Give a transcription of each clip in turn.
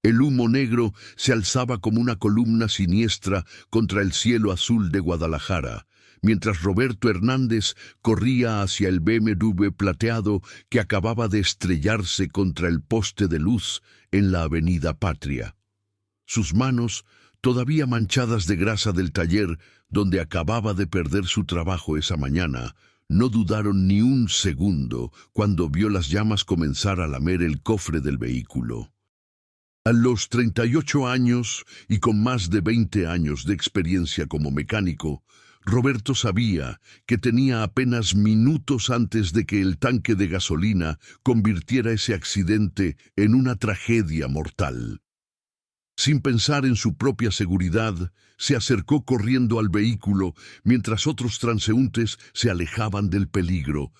El humo negro se alzaba como una columna siniestra contra el cielo azul de Guadalajara, mientras Roberto Hernández corría hacia el BMW plateado que acababa de estrellarse contra el poste de luz en la Avenida Patria. Sus manos, todavía manchadas de grasa del taller donde acababa de perder su trabajo esa mañana, no dudaron ni un segundo cuando vio las llamas comenzar a lamer el cofre del vehículo. A los 38 años y con más de 20 años de experiencia como mecánico, Roberto sabía que tenía apenas minutos antes de que el tanque de gasolina convirtiera ese accidente en una tragedia mortal. Sin pensar en su propia seguridad, se acercó corriendo al vehículo mientras otros transeúntes se alejaban del peligro.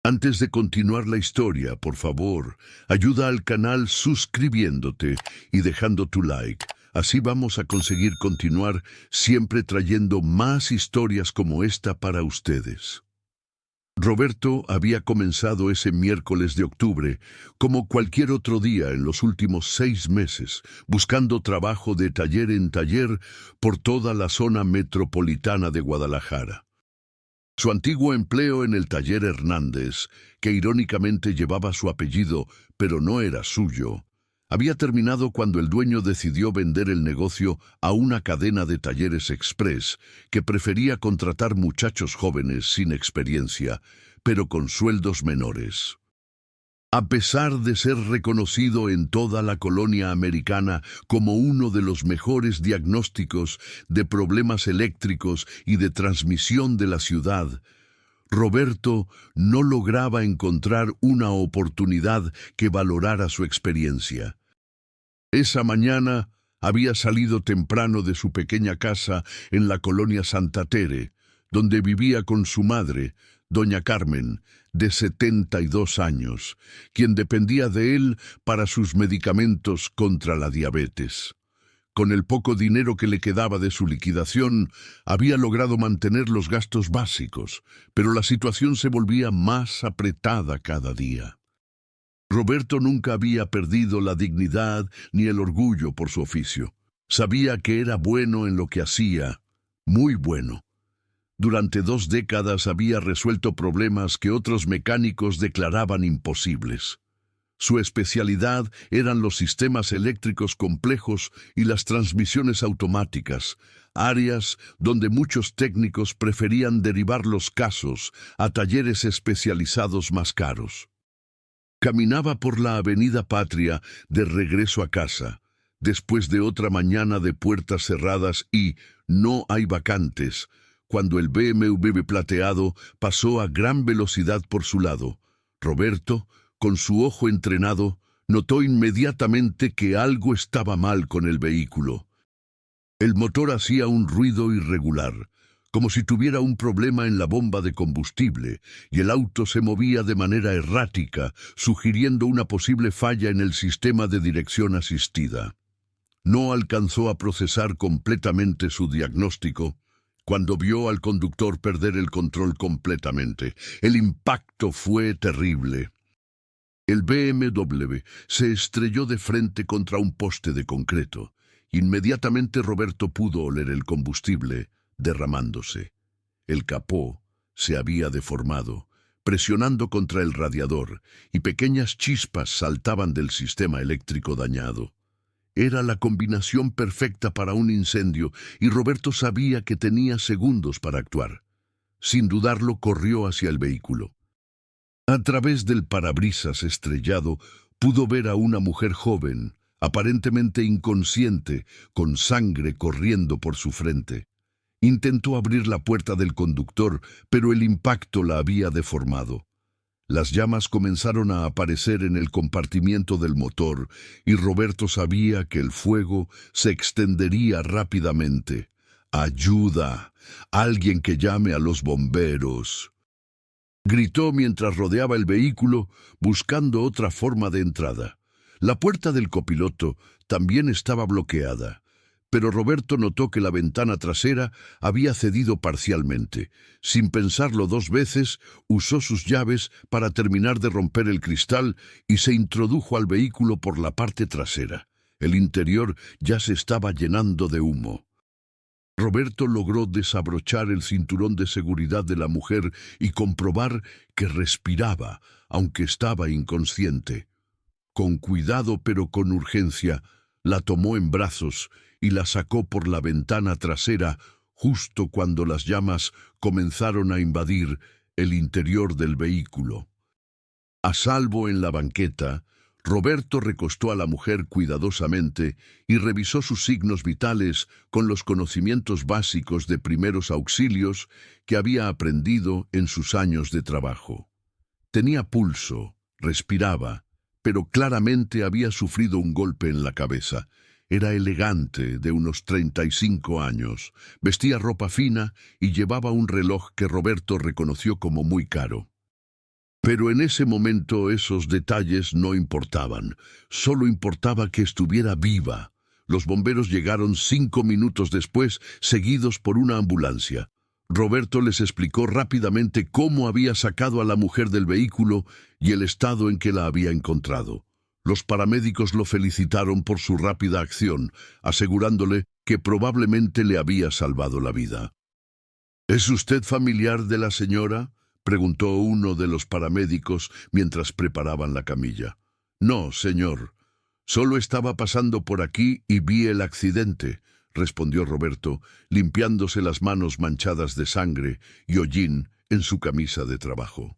Antes de continuar la historia, por favor, ayuda al canal suscribiéndote y dejando tu like. Así vamos a conseguir continuar siempre trayendo más historias como esta para ustedes. Roberto había comenzado ese miércoles de octubre, como cualquier otro día en los últimos 6 meses, buscando trabajo de taller en taller por toda la zona metropolitana de Guadalajara. Su antiguo empleo en el taller Hernández, que irónicamente llevaba su apellido, pero no era suyo, había terminado cuando el dueño decidió vender el negocio a una cadena de talleres express que prefería contratar muchachos jóvenes sin experiencia, pero con sueldos menores. A pesar de ser reconocido en toda la colonia americana como uno de los mejores diagnósticos de problemas eléctricos y de transmisión de la ciudad, Roberto no lograba encontrar una oportunidad que valorara su experiencia. Esa mañana había salido temprano de su pequeña casa en la colonia Santa Tere, donde vivía con su madre, doña Carmen, de 72 años, quien dependía de él para sus medicamentos contra la diabetes. Con el poco dinero que le quedaba de su liquidación, había logrado mantener los gastos básicos, pero la situación se volvía más apretada cada día. Roberto nunca había perdido la dignidad ni el orgullo por su oficio. Sabía que era bueno en lo que hacía, muy bueno. Durante 2 décadas había resuelto problemas que otros mecánicos declaraban imposibles. Su especialidad eran los sistemas eléctricos complejos y las transmisiones automáticas, áreas donde muchos técnicos preferían derivar los casos a talleres especializados más caros. Caminaba por la Avenida Patria de regreso a casa, después de otra mañana de puertas cerradas y no hay vacantes, cuando el BMW plateado pasó a gran velocidad por su lado. Roberto, con su ojo entrenado, notó inmediatamente que algo estaba mal con el vehículo. El motor hacía un ruido irregular, como si tuviera un problema en la bomba de combustible, y el auto se movía de manera errática, sugiriendo una posible falla en el sistema de dirección asistida. No alcanzó a procesar completamente su diagnóstico cuando vio al conductor perder el control completamente. El impacto fue terrible. El BMW se estrelló de frente contra un poste de concreto. Inmediatamente Roberto pudo oler el combustible derramándose. El capó se había deformado, presionando contra el radiador, y pequeñas chispas saltaban del sistema eléctrico dañado. Era la combinación perfecta para un incendio, y Roberto sabía que tenía segundos para actuar. Sin dudarlo, corrió hacia el vehículo. A través del parabrisas estrellado, pudo ver a una mujer joven, aparentemente inconsciente, con sangre corriendo por su frente. Intentó abrir la puerta del conductor, pero el impacto la había deformado. Las llamas comenzaron a aparecer en el compartimiento del motor, y Roberto sabía que el fuego se extendería rápidamente. ¡Ayuda! ¡Alguien que llame a los bomberos! Gritó mientras rodeaba el vehículo, buscando otra forma de entrada. La puerta del copiloto también estaba bloqueada, pero Roberto notó que la ventana trasera había cedido parcialmente. Sin pensarlo 2 veces, usó sus llaves para terminar de romper el cristal y se introdujo al vehículo por la parte trasera. El interior ya se estaba llenando de humo. Roberto logró desabrochar el cinturón de seguridad de la mujer y comprobar que respiraba, aunque estaba inconsciente. Con cuidado pero con urgencia, la tomó en brazos y la sacó por la ventana trasera justo cuando las llamas comenzaron a invadir el interior del vehículo. A salvo en la banqueta, Roberto recostó a la mujer cuidadosamente y revisó sus signos vitales con los conocimientos básicos de primeros auxilios que había aprendido en sus años de trabajo. Tenía pulso, respiraba, pero claramente había sufrido un golpe en la cabeza. Era elegante, de unos 35 años, vestía ropa fina y llevaba un reloj que Roberto reconoció como muy caro. Pero en ese momento esos detalles no importaban, solo importaba que estuviera viva. Los bomberos llegaron 5 minutos después, seguidos por una ambulancia. Roberto les explicó rápidamente cómo había sacado a la mujer del vehículo y el estado en que la había encontrado. Los paramédicos lo felicitaron por su rápida acción, asegurándole que probablemente le había salvado la vida. ¿Es usted familiar de la señora?, preguntó uno de los paramédicos mientras preparaban la camilla. No, señor. Solo estaba pasando por aquí y vi el accidente, respondió Roberto, limpiándose las manos manchadas de sangre y hollín en su camisa de trabajo.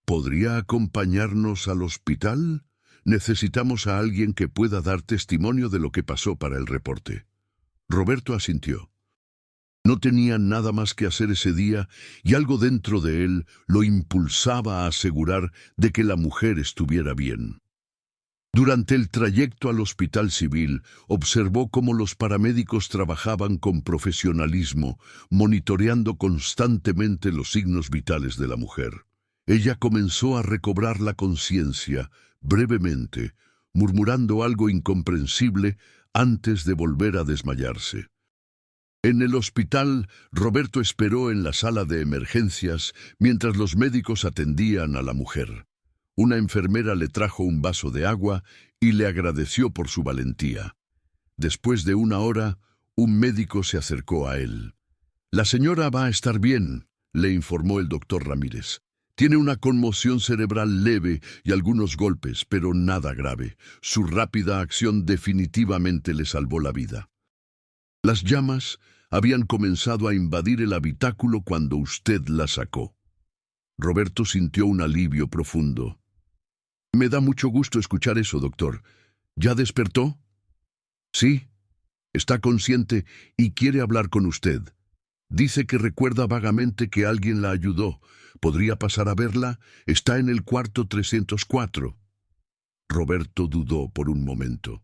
¿Podría acompañarnos al hospital? Necesitamos a alguien que pueda dar testimonio de lo que pasó para el reporte. Roberto asintió. No tenía nada más que hacer ese día y algo dentro de él lo impulsaba a asegurar de que la mujer estuviera bien. Durante el trayecto al hospital civil, observó cómo los paramédicos trabajaban con profesionalismo, monitoreando constantemente los signos vitales de la mujer. Ella comenzó a recobrar la conciencia, brevemente, murmurando algo incomprensible antes de volver a desmayarse. En el hospital, Roberto esperó en la sala de emergencias mientras los médicos atendían a la mujer. Una enfermera le trajo un vaso de agua y le agradeció por su valentía. Después de 1 hora, un médico se acercó a él. «La señora va a estar bien», le informó el doctor Ramírez. «Tiene una conmoción cerebral leve y algunos golpes, pero nada grave. Su rápida acción definitivamente le salvó la vida». Las llamas habían comenzado a invadir el habitáculo cuando usted la sacó. Roberto sintió un alivio profundo. «Me da mucho gusto escuchar eso, doctor. ¿Ya despertó?» «Sí. Está consciente y quiere hablar con usted. Dice que recuerda vagamente que alguien la ayudó. ¿Podría pasar a verla? Está en el cuarto 304». Roberto dudó por un momento.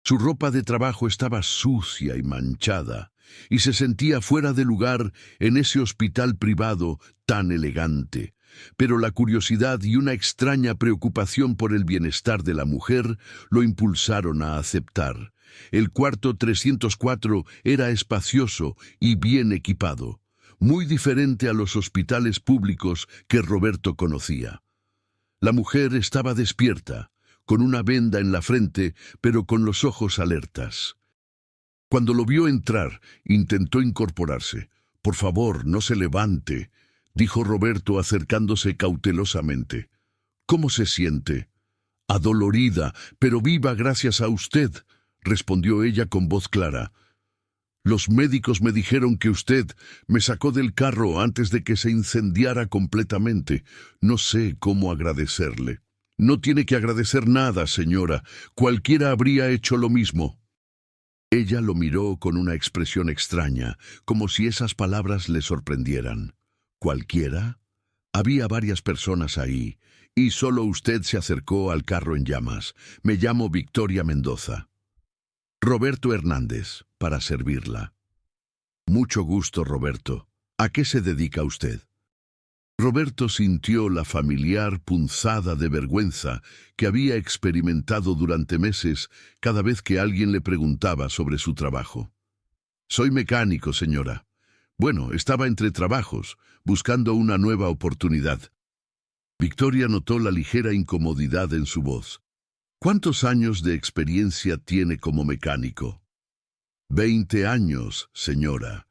Su ropa de trabajo estaba sucia y manchada, y se sentía fuera de lugar en ese hospital privado tan elegante. Pero la curiosidad y una extraña preocupación por el bienestar de la mujer lo impulsaron a aceptar. El cuarto 304 era espacioso y bien equipado, muy diferente a los hospitales públicos que Roberto conocía. La mujer estaba despierta, con una venda en la frente, pero con los ojos alertas. Cuando lo vio entrar, intentó incorporarse. «Por favor, no se levante», dijo Roberto acercándose cautelosamente. «¿Cómo se siente?» «Adolorida, pero viva gracias a usted», respondió ella con voz clara. «Los médicos me dijeron que usted me sacó del carro antes de que se incendiara completamente. No sé cómo agradecerle». «No tiene que agradecer nada, señora. Cualquiera habría hecho lo mismo». Ella lo miró con una expresión extraña, como si esas palabras le sorprendieran. ¿Cualquiera? Había varias personas ahí, y solo usted se acercó al carro en llamas. Me llamo Victoria Mendoza. Roberto Hernández, para servirla. Mucho gusto, Roberto. ¿A qué se dedica usted? Roberto sintió la familiar punzada de vergüenza que había experimentado durante meses cada vez que alguien le preguntaba sobre su trabajo. «Soy mecánico, señora. Bueno, estaba entre trabajos, buscando una nueva oportunidad». Victoria notó la ligera incomodidad en su voz. ¿Cuántos años de experiencia tiene como mecánico? 20 años, señora.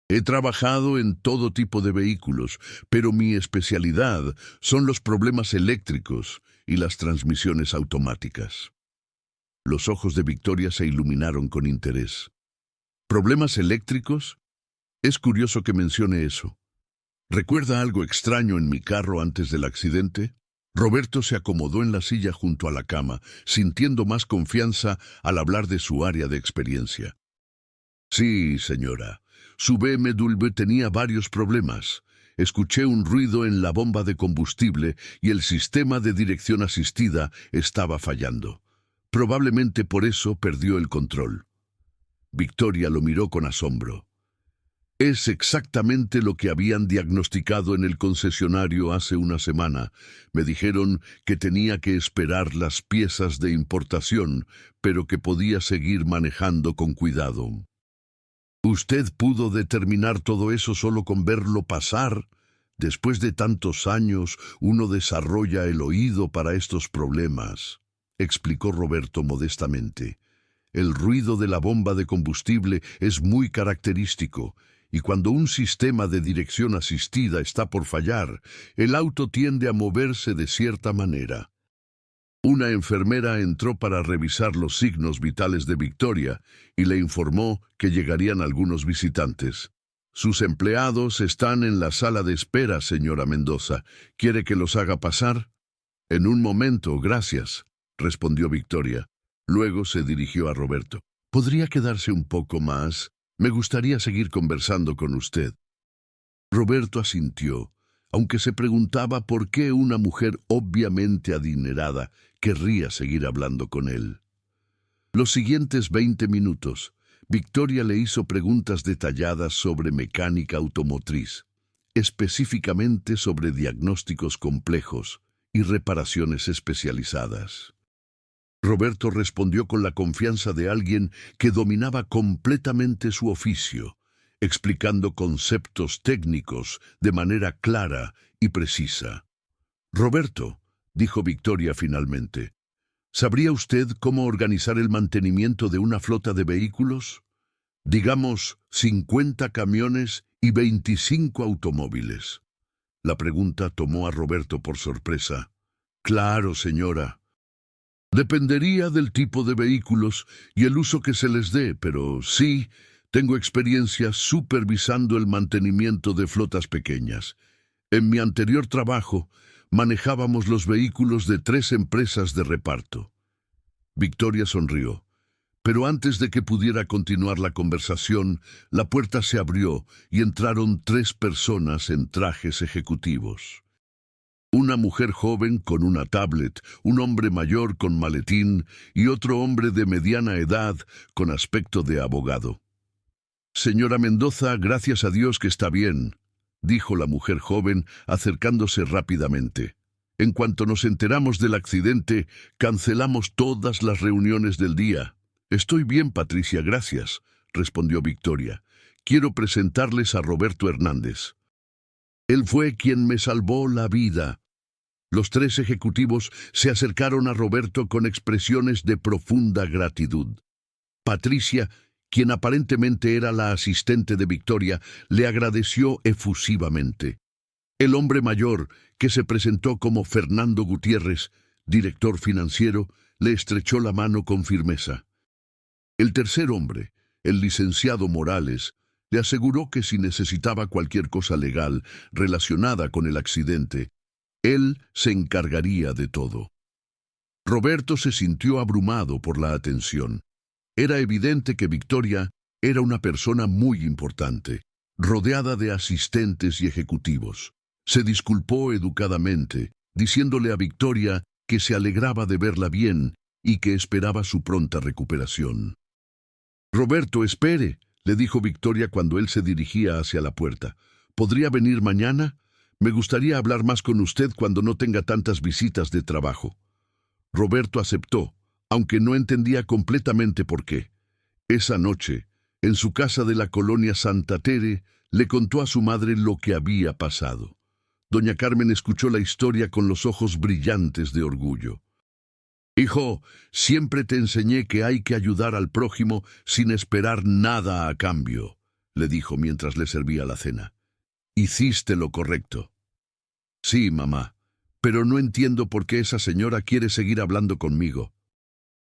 He trabajado en todo tipo de vehículos, pero mi especialidad son los problemas eléctricos y las transmisiones automáticas. Los ojos de Victoria se iluminaron con interés. ¿Problemas eléctricos? Es curioso que mencione eso. ¿Recuerda algo extraño en mi carro antes del accidente? Roberto se acomodó en la silla junto a la cama, sintiendo más confianza al hablar de su área de experiencia. Sí, señora. Su BMW tenía varios problemas. Escuché un ruido en la bomba de combustible y el sistema de dirección asistida estaba fallando. Probablemente por eso perdió el control. Victoria lo miró con asombro. Es exactamente lo que habían diagnosticado en el concesionario hace una semana. Me dijeron que tenía que esperar las piezas de importación, pero que podía seguir manejando con cuidado. ¿Usted pudo determinar todo eso solo con verlo pasar? Después de tantos años, uno desarrolla el oído para estos problemas, explicó Roberto modestamente. El ruido de la bomba de combustible es muy característico, y cuando un sistema de dirección asistida está por fallar, el auto tiende a moverse de cierta manera. Una enfermera entró para revisar los signos vitales de Victoria y le informó que llegarían algunos visitantes. Sus empleados están en la sala de espera, señora Mendoza. ¿Quiere que los haga pasar? En un momento, gracias, respondió Victoria. Luego se dirigió a Roberto. ¿Podría quedarse un poco más? Me gustaría seguir conversando con usted. Roberto asintió, aunque se preguntaba por qué una mujer obviamente adinerada querría seguir hablando con él. Los siguientes 20 minutos, Victoria le hizo preguntas detalladas sobre mecánica automotriz, específicamente sobre diagnósticos complejos y reparaciones especializadas. Roberto respondió con la confianza de alguien que dominaba completamente su oficio, explicando conceptos técnicos de manera clara y precisa. Roberto, dijo Victoria finalmente, ¿sabría usted cómo organizar el mantenimiento de una flota de vehículos? Digamos, 50 camiones y 25 automóviles. La pregunta tomó a Roberto por sorpresa. Claro, señora. Dependería del tipo de vehículos y el uso que se les dé, pero sí, tengo experiencia supervisando el mantenimiento de flotas pequeñas. En mi anterior trabajo, manejábamos los vehículos de 3 empresas de reparto. Victoria sonrió, pero antes de que pudiera continuar la conversación, la puerta se abrió y entraron 3 personas en trajes ejecutivos. Una mujer joven con una tablet, un hombre mayor con maletín y otro hombre de mediana edad con aspecto de abogado. Señora Mendoza, gracias a Dios que está bien, dijo la mujer joven acercándose rápidamente. En cuanto nos enteramos del accidente, cancelamos todas las reuniones del día. Estoy bien, Patricia, gracias, respondió Victoria. Quiero presentarles a Roberto Hernández. Él fue quien me salvó la vida. Los 3 ejecutivos se acercaron a Roberto con expresiones de profunda gratitud. Patricia, quien aparentemente era la asistente de Victoria, le agradeció efusivamente. El hombre mayor, que se presentó como Fernando Gutiérrez, director financiero, le estrechó la mano con firmeza. El tercer hombre, el licenciado Morales, le aseguró que si necesitaba cualquier cosa legal relacionada con el accidente, él se encargaría de todo. Roberto se sintió abrumado por la atención. Era evidente que Victoria era una persona muy importante, rodeada de asistentes y ejecutivos. Se disculpó educadamente, diciéndole a Victoria que se alegraba de verla bien y que esperaba su pronta recuperación. «Roberto, espere», le dijo Victoria cuando él se dirigía hacia la puerta. «¿Podría venir mañana? Me gustaría hablar más con usted cuando no tenga tantas visitas de trabajo». Roberto aceptó, aunque no entendía completamente por qué. Esa noche, en su casa de la colonia Santa Tere, le contó a su madre lo que había pasado. Doña Carmen escuchó la historia con los ojos brillantes de orgullo. Hijo, siempre te enseñé que hay que ayudar al prójimo sin esperar nada a cambio, le dijo mientras le servía la cena. Hiciste lo correcto. Sí, mamá, pero no entiendo por qué esa señora quiere seguir hablando conmigo.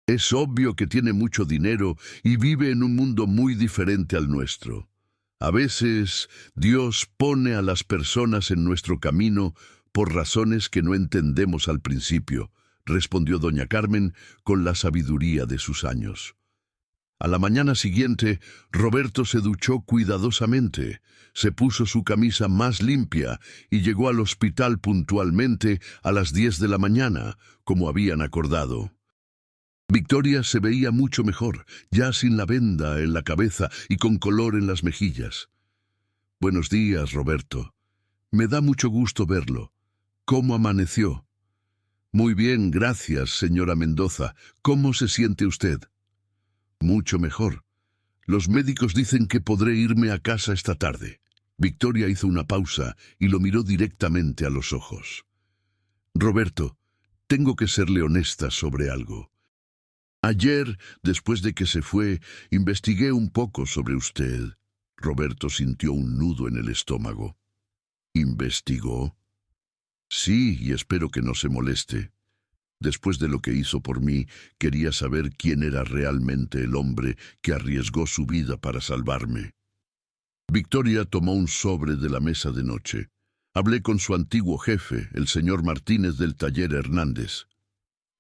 Es obvio que tiene mucho dinero y vive en un mundo muy diferente al nuestro. A veces Dios pone a las personas en nuestro camino por razones que no entendemos al principio, respondió doña Carmen con la sabiduría de sus años. A la mañana siguiente, Roberto se duchó cuidadosamente, se puso su camisa más limpia y llegó al hospital puntualmente a las 10 de la mañana, como habían acordado. Victoria se veía mucho mejor, ya sin la venda en la cabeza y con color en las mejillas. Buenos días, Roberto. Me da mucho gusto verlo. ¿Cómo amaneció? Muy bien, gracias, señora Mendoza. ¿Cómo se siente usted? Mucho mejor. Los médicos dicen que podré irme a casa esta tarde. Victoria hizo una pausa y lo miró directamente a los ojos. Roberto, tengo que serle honesta sobre algo. Ayer, después de que se fue, investigué un poco sobre usted. Roberto sintió un nudo en el estómago. ¿Investigó? Sí, y espero que no se moleste. Después de lo que hizo por mí, quería saber quién era realmente el hombre que arriesgó su vida para salvarme. Victoria tomó un sobre de la mesa de noche. Hablé con su antiguo jefe, el señor Martínez del taller Hernández.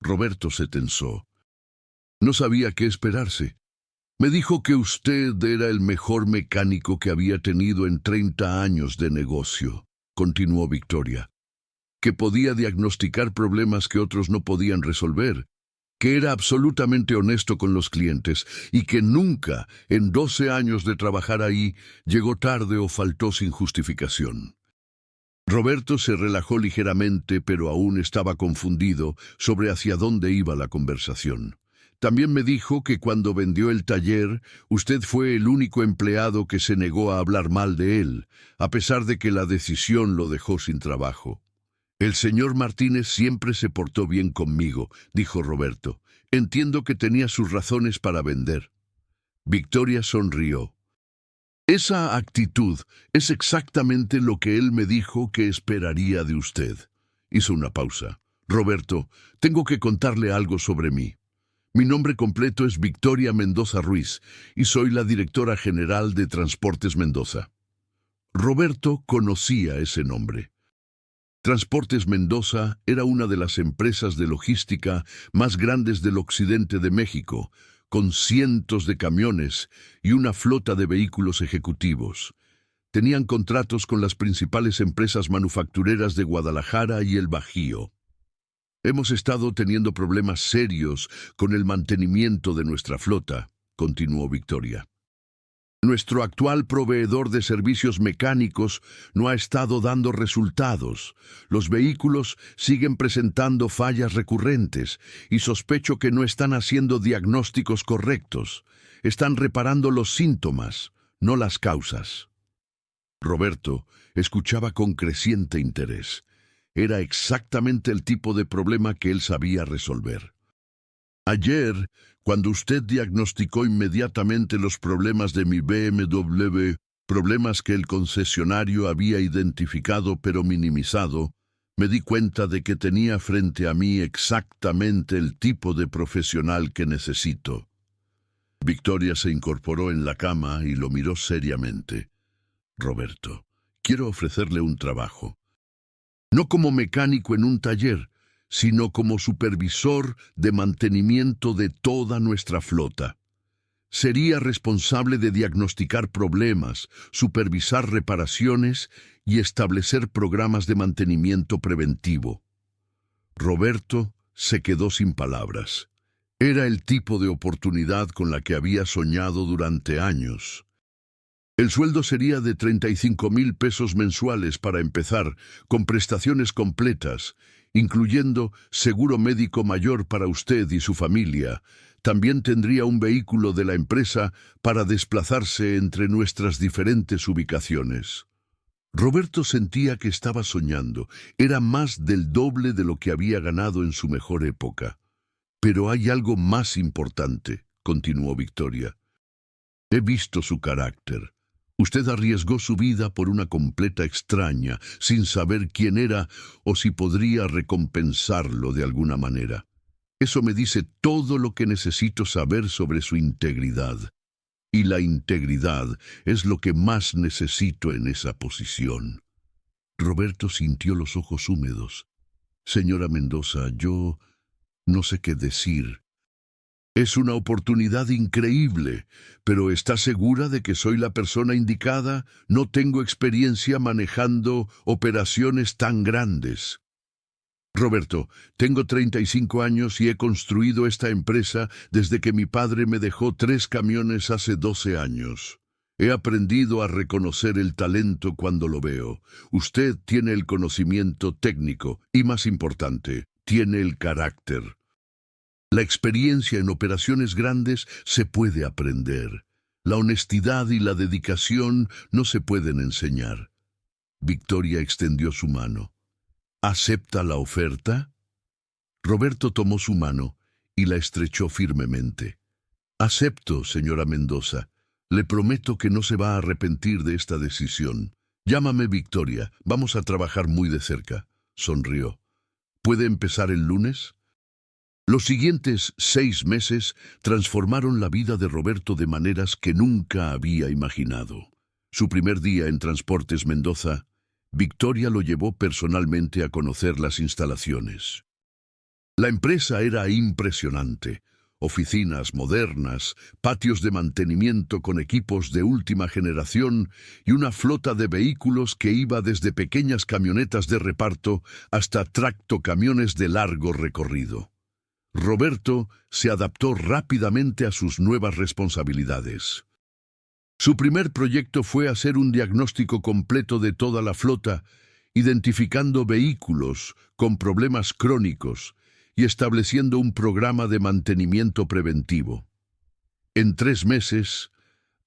Roberto se tensó. No sabía qué esperarse. Me dijo que usted era el mejor mecánico que había tenido en 30 años de negocio, continuó Victoria, que podía diagnosticar problemas que otros no podían resolver, que era absolutamente honesto con los clientes y que nunca, en 12 años de trabajar ahí, llegó tarde o faltó sin justificación. Roberto se relajó ligeramente, pero aún estaba confundido sobre hacia dónde iba la conversación. También me dijo que cuando vendió el taller, usted fue el único empleado que se negó a hablar mal de él, a pesar de que la decisión lo dejó sin trabajo. El señor Martínez siempre se portó bien conmigo, dijo Roberto. Entiendo que tenía sus razones para vender. Victoria sonrió. Esa actitud es exactamente lo que él me dijo que esperaría de usted. Hizo una pausa. Roberto, tengo que contarle algo sobre mí. Mi nombre completo es Victoria Mendoza Ruiz y soy la directora general de Transportes Mendoza. Roberto conocía ese nombre. Transportes Mendoza era una de las empresas de logística más grandes del occidente de México, con cientos de camiones y una flota de vehículos ejecutivos. Tenían contratos con las principales empresas manufactureras de Guadalajara y el Bajío. Hemos estado teniendo problemas serios con el mantenimiento de nuestra flota, continuó Victoria. Nuestro actual proveedor de servicios mecánicos no ha estado dando resultados. Los vehículos siguen presentando fallas recurrentes y sospecho que no están haciendo diagnósticos correctos. Están reparando los síntomas, no las causas. Roberto escuchaba con creciente interés. Era exactamente el tipo de problema que él sabía resolver. Ayer, cuando usted diagnosticó inmediatamente los problemas de mi BMW, problemas que el concesionario había identificado pero minimizado, me di cuenta de que tenía frente a mí exactamente el tipo de profesional que necesito. Victoria se incorporó en la cama y lo miró seriamente. Roberto, quiero ofrecerle un trabajo. No como mecánico en un taller, sino como supervisor de mantenimiento de toda nuestra flota. Sería responsable de diagnosticar problemas, supervisar reparaciones y establecer programas de mantenimiento preventivo. Roberto se quedó sin palabras. Era el tipo de oportunidad con la que había soñado durante años. El sueldo sería de 35,000 pesos mensuales para empezar, con prestaciones completas, incluyendo seguro médico mayor para usted y su familia. También tendría un vehículo de la empresa para desplazarse entre nuestras diferentes ubicaciones. Roberto sentía que estaba soñando. Era más del doble de lo que había ganado en su mejor época. Pero hay algo más importante, continuó Victoria. He visto su carácter. Usted arriesgó su vida por una completa extraña, sin saber quién era o si podría recompensarlo de alguna manera. Eso me dice todo lo que necesito saber sobre su integridad. Y la integridad es lo que más necesito en esa posición. Roberto sintió los ojos húmedos. Señora Mendoza, yo no sé qué decir. Es una oportunidad increíble, pero ¿está segura de que soy la persona indicada? No tengo experiencia manejando operaciones tan grandes. Roberto, tengo 35 años y he construido esta empresa desde que mi padre me dejó 3 camiones hace 12 años. He aprendido a reconocer el talento cuando lo veo. Usted tiene el conocimiento técnico y, más importante, tiene el carácter. La experiencia en operaciones grandes se puede aprender. La honestidad y la dedicación no se pueden enseñar. Victoria extendió su mano. ¿Acepta la oferta? Roberto tomó su mano y la estrechó firmemente. Acepto, señora Mendoza. Le prometo que no se va a arrepentir de esta decisión. Llámame Victoria. Vamos a trabajar muy de cerca. Sonrió. ¿Puede empezar el lunes? Los siguientes 6 meses transformaron la vida de Roberto de maneras que nunca había imaginado. Su primer día en Transportes Mendoza, Victoria lo llevó personalmente a conocer las instalaciones. La empresa era impresionante. Oficinas modernas, patios de mantenimiento con equipos de última generación y una flota de vehículos que iba desde pequeñas camionetas de reparto hasta tractocamiones de largo recorrido. Roberto se adaptó rápidamente a sus nuevas responsabilidades. Su primer proyecto fue hacer un diagnóstico completo de toda la flota, identificando vehículos con problemas crónicos y estableciendo un programa de mantenimiento preventivo. En 3 meses,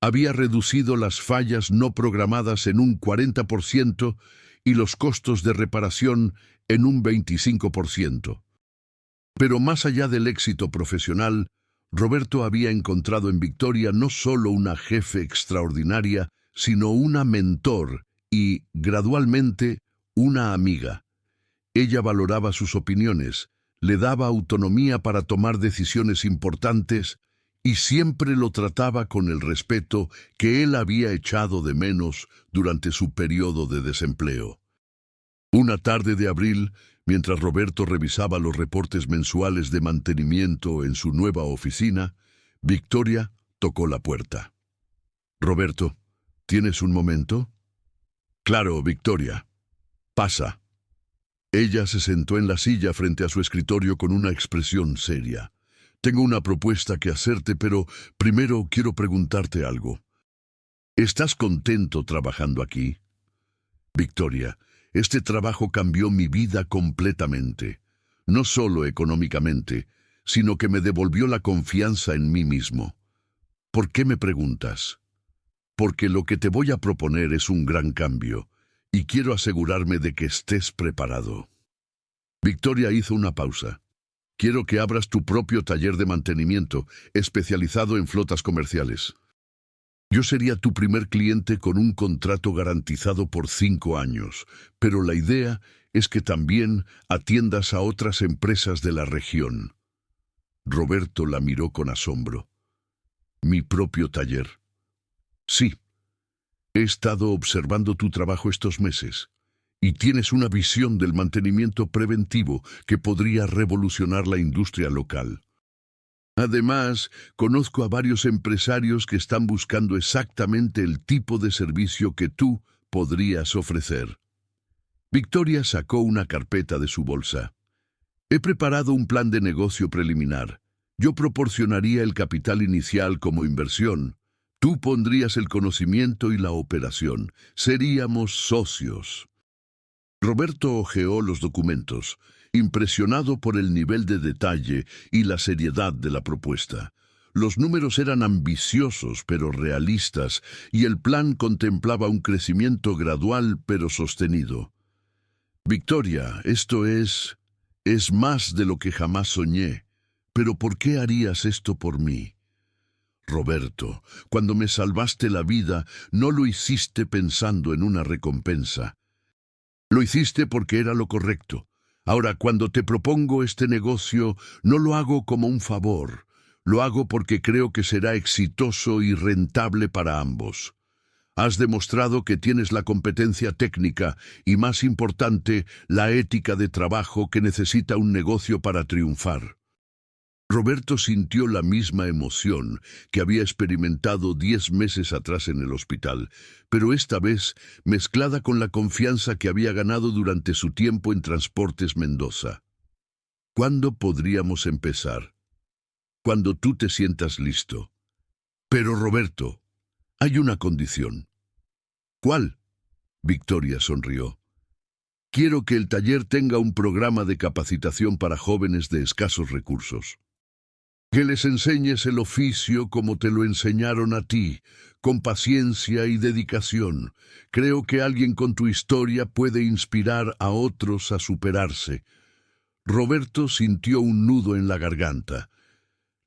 había reducido las fallas no programadas en un 40% y los costos de reparación en un 25%. Pero más allá del éxito profesional, Roberto había encontrado en Victoria no solo una jefe extraordinaria, sino una mentor y, gradualmente, una amiga. Ella valoraba sus opiniones, le daba autonomía para tomar decisiones importantes y siempre lo trataba con el respeto que él había echado de menos durante su periodo de desempleo. Una tarde de abril, mientras Roberto revisaba los reportes mensuales de mantenimiento en su nueva oficina, Victoria tocó la puerta. «Roberto, ¿tienes un momento?» «Claro, Victoria. Pasa». Ella se sentó en la silla frente a su escritorio con una expresión seria. «Tengo una propuesta que hacerte, pero primero quiero preguntarte algo. ¿Estás contento trabajando aquí?» «Victoria, este trabajo cambió mi vida completamente, no solo económicamente, sino que me devolvió la confianza en mí mismo». «¿Por qué me preguntas?» «Porque lo que te voy a proponer es un gran cambio, y quiero asegurarme de que estés preparado». Victoria hizo una pausa. «Quiero que abras tu propio taller de mantenimiento, especializado en flotas comerciales. Yo sería tu primer cliente con un contrato garantizado por 5 años, pero la idea es que también atiendas a otras empresas de la región». Roberto la miró con asombro. «¿Mi propio taller?» «Sí. He estado observando tu trabajo estos meses, y tienes una visión del mantenimiento preventivo que podría revolucionar la industria local. Además, conozco a varios empresarios que están buscando exactamente el tipo de servicio que tú podrías ofrecer». Victoria sacó una carpeta de su bolsa. «He preparado un plan de negocio preliminar. Yo proporcionaría el capital inicial como inversión. Tú pondrías el conocimiento y la operación. Seríamos socios». Roberto hojeó los documentos, impresionado por el nivel de detalle y la seriedad de la propuesta. Los números eran ambiciosos pero realistas, y el plan contemplaba un crecimiento gradual pero sostenido. «Victoria, esto es más de lo que jamás soñé. «¿Pero por qué harías esto por mí?» «Roberto, cuando me salvaste la vida, no lo hiciste pensando en una recompensa. Lo hiciste porque era lo correcto. Ahora, cuando te propongo este negocio, no lo hago como un favor. Lo hago porque creo que será exitoso y rentable para ambos. Has demostrado que tienes la competencia técnica y, más importante, la ética de trabajo que necesita un negocio para triunfar». Roberto sintió la misma emoción que había experimentado 10 meses atrás en el hospital, pero esta vez mezclada con la confianza que había ganado durante su tiempo en Transportes Mendoza. «¿Cuándo podríamos empezar?» «Cuando tú te sientas listo». «Pero Roberto, hay una condición». «¿Cuál?» Victoria sonrió. «Quiero que el taller tenga un programa de capacitación para jóvenes de escasos recursos. Que les enseñes el oficio como te lo enseñaron a ti, con paciencia y dedicación. Creo que alguien con tu historia puede inspirar a otros a superarse». Roberto sintió un nudo en la garganta.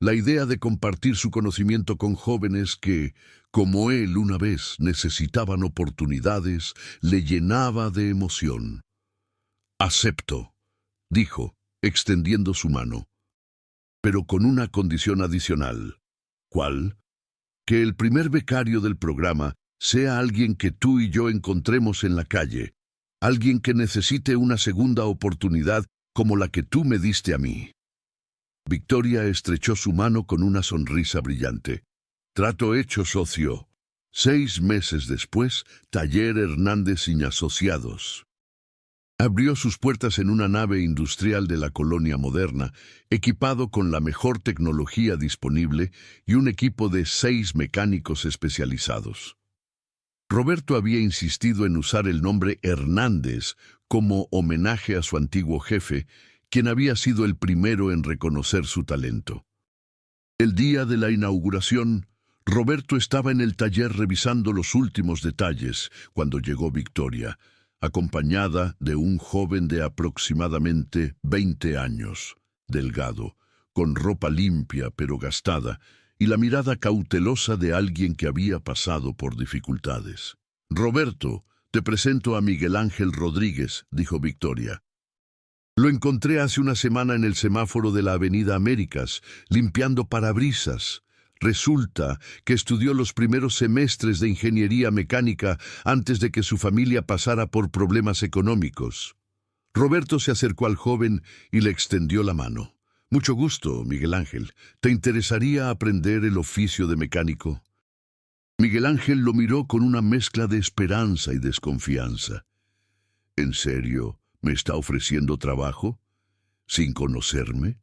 La idea de compartir su conocimiento con jóvenes que, como él una vez, necesitaban oportunidades, le llenaba de emoción. «Acepto», dijo, extendiendo su mano. «Pero con una condición adicional». «¿Cuál?» «Que el primer becario del programa sea alguien que tú y yo encontremos en la calle, alguien que necesite una segunda oportunidad como la que tú me diste a mí». Victoria estrechó su mano con una sonrisa brillante. «Trato hecho, socio». 6 meses después, Taller Hernández y Asociados abrió sus puertas en una nave industrial de la colonia moderna, equipado con la mejor tecnología disponible y un equipo de 6 mecánicos especializados. Roberto había insistido en usar el nombre Hernández como homenaje a su antiguo jefe, quien había sido el primero en reconocer su talento. El día de la inauguración, Roberto estaba en el taller revisando los últimos detalles cuando llegó Victoria, acompañada de un joven de aproximadamente 20 años, delgado, con ropa limpia pero gastada, y la mirada cautelosa de alguien que había pasado por dificultades. «Roberto, te presento a Miguel Ángel Rodríguez», dijo Victoria. «Lo encontré hace una semana en el semáforo de la Avenida Américas, limpiando parabrisas. Resulta que estudió los primeros semestres de ingeniería mecánica antes de que su familia pasara por problemas económicos». Roberto se acercó al joven y le extendió la mano. «Mucho gusto, Miguel Ángel. ¿Te interesaría aprender el oficio de mecánico?» Miguel Ángel lo miró con una mezcla de esperanza y desconfianza. «¿En serio me está ofreciendo trabajo? ¿Sin conocerme?»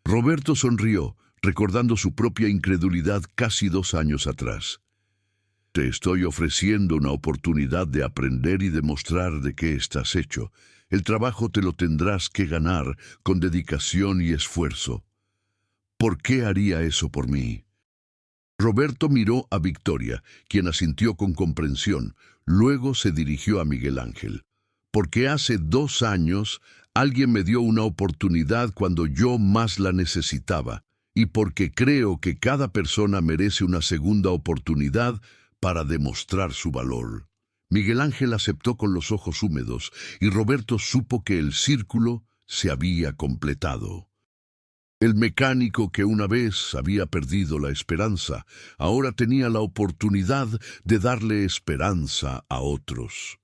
Roberto sonrió, recordando su propia incredulidad casi 2 años atrás. «Te estoy ofreciendo una oportunidad de aprender y demostrar de qué estás hecho. El trabajo te lo tendrás que ganar con dedicación y esfuerzo». «¿Por qué haría eso por mí?» Roberto miró a Victoria, quien asintió con comprensión. Luego se dirigió a Miguel Ángel. «Porque hace 2 años alguien me dio una oportunidad cuando yo más la necesitaba, y porque creo que cada persona merece una segunda oportunidad para demostrar su valor». Miguel Ángel aceptó con los ojos húmedos, y Roberto supo que el círculo se había completado. El mecánico que una vez había perdido la esperanza, ahora tenía la oportunidad de darle esperanza a otros.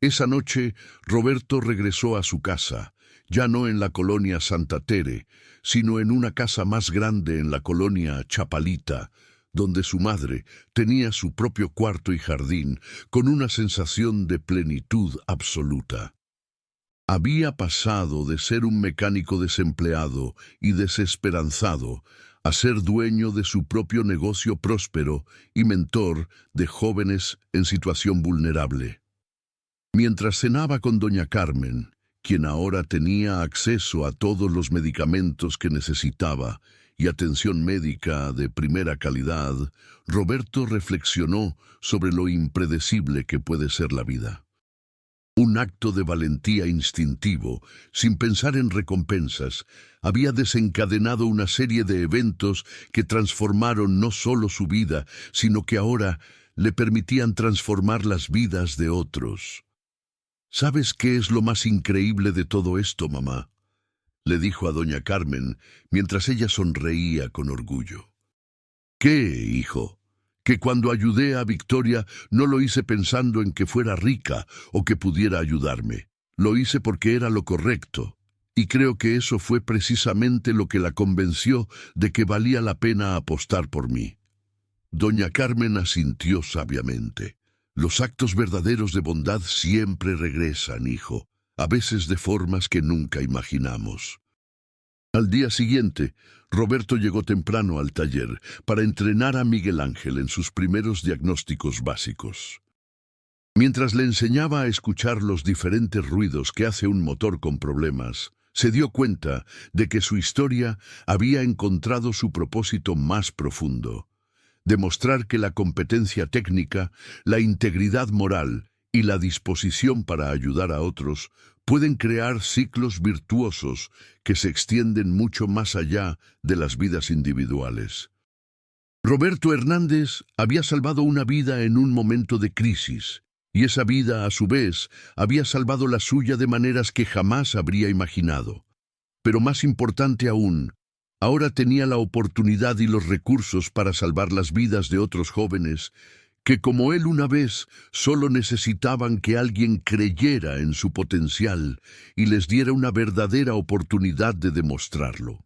Esa noche, Roberto regresó a su casa, ya no en la colonia Santa Tere, sino en una casa más grande en la colonia Chapalita, donde su madre tenía su propio cuarto y jardín, con una sensación de plenitud absoluta. Había pasado de ser un mecánico desempleado y desesperanzado a ser dueño de su propio negocio próspero y mentor de jóvenes en situación vulnerable. Mientras cenaba con doña Carmen, quien ahora tenía acceso a todos los medicamentos que necesitaba y atención médica de primera calidad, Roberto reflexionó sobre lo impredecible que puede ser la vida. Un acto de valentía instintivo, sin pensar en recompensas, había desencadenado una serie de eventos que transformaron no solo su vida, sino que ahora le permitían transformar las vidas de otros. ¿Sabes qué es lo más increíble de todo esto, mamá?, le dijo a doña Carmen, mientras ella sonreía con orgullo. ¿Qué, hijo? Que cuando ayudé a Victoria no lo hice pensando en que fuera rica o que pudiera ayudarme. Lo hice porque era lo correcto, y creo que eso fue precisamente lo que la convenció de que valía la pena apostar por mí. Doña Carmen asintió sabiamente. Los actos verdaderos de bondad siempre regresan, hijo, a veces de formas que nunca imaginamos. Al día siguiente, Roberto llegó temprano al taller para entrenar a Miguel Ángel en sus primeros diagnósticos básicos. Mientras le enseñaba a escuchar los diferentes ruidos que hace un motor con problemas, se dio cuenta de que su historia había encontrado su propósito más profundo: demostrar que la competencia técnica, la integridad moral y la disposición para ayudar a otros pueden crear ciclos virtuosos que se extienden mucho más allá de las vidas individuales. Roberto Hernández había salvado una vida en un momento de crisis, y esa vida, a su vez, había salvado la suya de maneras que jamás habría imaginado. Pero más importante aún, ahora tenía la oportunidad y los recursos para salvar las vidas de otros jóvenes que, como él una vez, solo necesitaban que alguien creyera en su potencial y les diera una verdadera oportunidad de demostrarlo.